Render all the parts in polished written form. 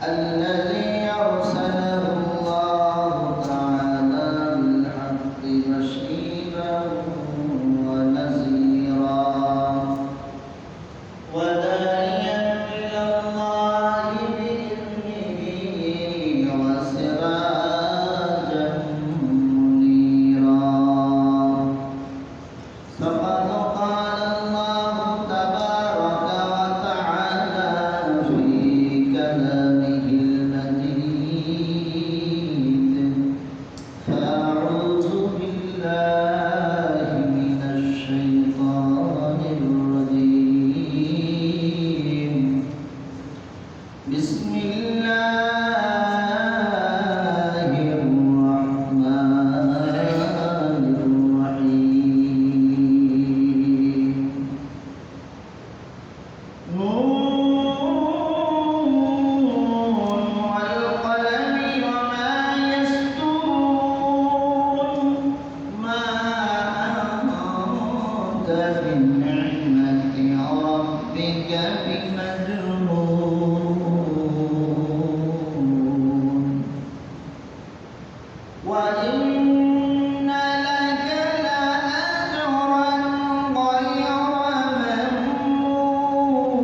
الذي أرسله الله تعالى بالحق بشيرا ونذيرا وداعيا إلى الله بإذنه وسراجا منيرا فقد قال الله تبارك وتعالى في كلامه المجيد فأعوذ بالله من الشيطان الرجيم بسم الله الرحمن الرحيم نون والقلم وما يسطرون ما أنت بنعمة ربك بمجنون وإن لك لأجرا غير ممنون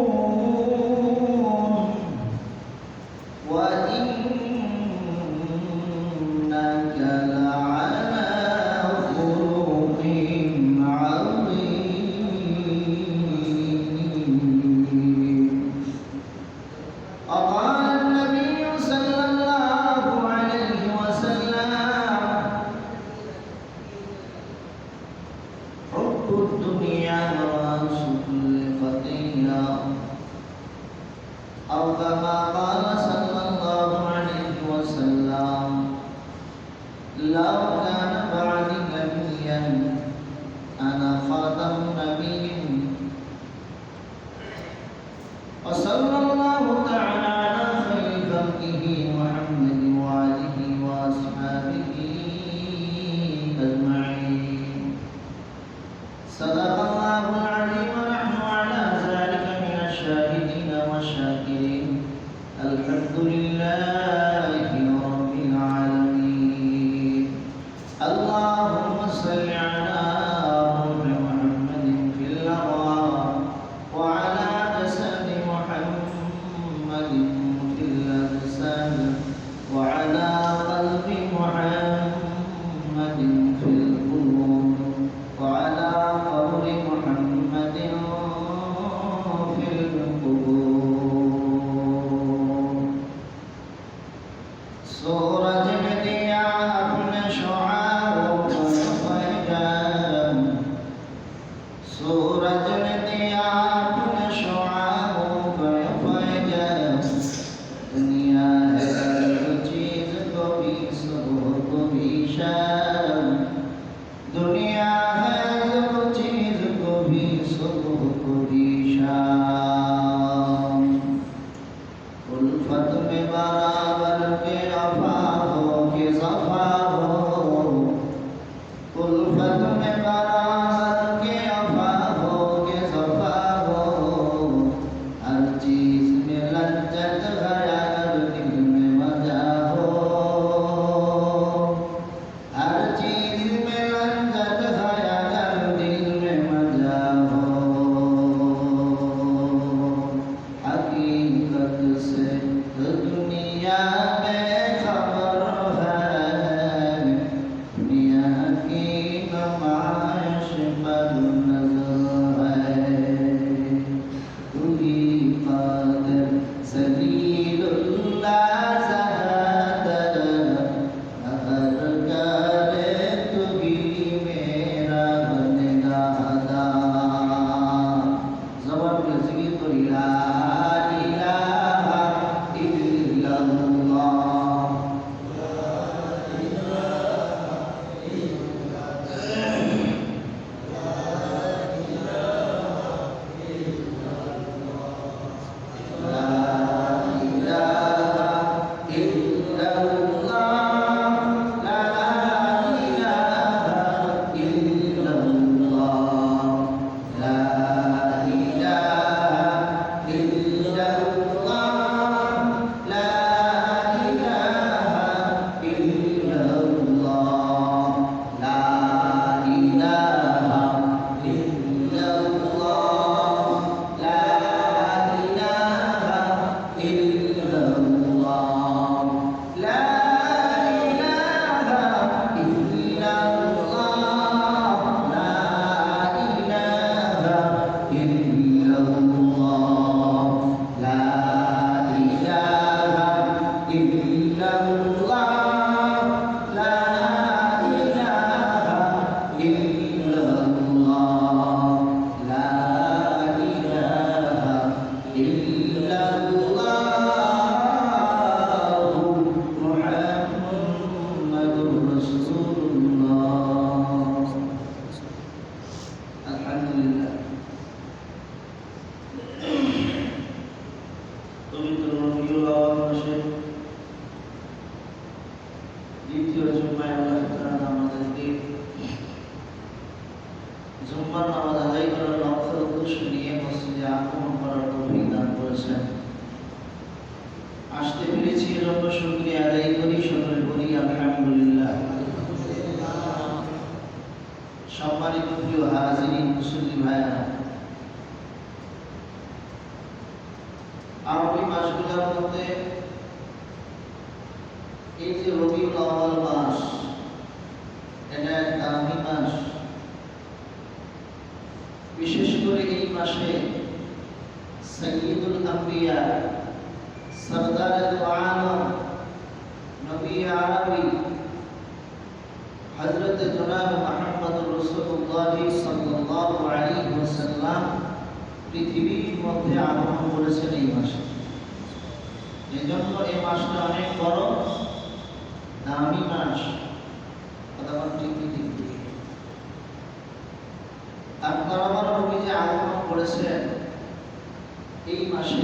وإنك لعلى خلق عظيم وقال النبي صلى الله عليه وسلم حب الدنيا رأس كل خطيئة أو كما قال صلى الله عليه وسلم لو كان بعدي نبيا أنا خاتم نبيين وصلى الله تعالى على خير خلقه محمد وآله وأصحابه أجمعين صدق الله العظيم ونحن على ذلك من الشاهدين والشاكرين الحمد لله رب العالمين اللهم صل على روح محمد في الأبرار وعلى جسد محمد في الأجساد وعلى قلب محمد في القلوب وعلى قبر محمد في القبور सूरज ने दिया अपने शुआओं को फैजान सूरज ने दिया अपने शुआओं को फैजान दुनिया है हर चीज को भी सुबह को भी शाम दुनिया है हर चीज को भी सुबह को भी शाम उल्फत में बराबर के अफा हो के सफा हो उल्फत में बराबर के अफा हो के सफा हो हर चीज में लज्जत गया दिल में मजा हो हर चीज में लज्जत गया दिल में मजा हो हकीकत से दुनिया में खबर है दुनिया की नुमाइश पर नजर है तू ही कादिर जलीलुल्लाह ज़हादर हर करे तू ही मेरा बंदा जबान पे जिक्र करी ला इलाहा इल्लल्लाह সময় আল্লাহ তাআলা আমাদেরকে জুম্মার নামাজ আদায় করার লক্ষ্য উদ্দেশ্য নিয়ে মসজিদে আগমন করার তৌফিক দান করেছেন। আসতে পেরেছি এজন্য শুকরিয়া আদায় করি, সকলে বলি আলহামদুলিল্লাহ। সম্মানিত প্রিয় হাজিরিন, মুসল্লি ভাইরা, আরবি মাসগুলোর মধ্যে এই যে রবিউল আউয়াল মাস, এটা এক দামি মাস। বিশেষ করে এই মাসে সাইয়্যিদুল আম্বিয়া, সরদারে দু আলম, নবী আরবি হযরত জনাব মুহাম্মদুর রাসূলুল্লাহ সাল্লাল্লাহু আলাইহি ওয়াসাল্লাম পৃথিবীর মধ্যে আগমন করেছেন এই মাসে। এজন্য এই মাসটা অনেক বড় দামি মাস। কথা ঠিক ঠিক। আপনার আমার নবী যে আগমন করেছেন এই মাসে,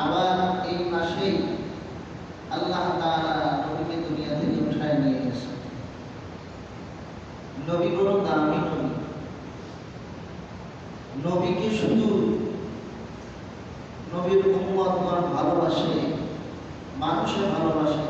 আবার এই মাসেই আল্লাহ তাআলা নবীকে দুনিয়া থেকে উঠায় নিয়ে গেছেন। নবী বড় দামি নবী। নবীকে শুধু নবীর উম্মতগণ ভালোবাসে, মানুষে ভালোবাসে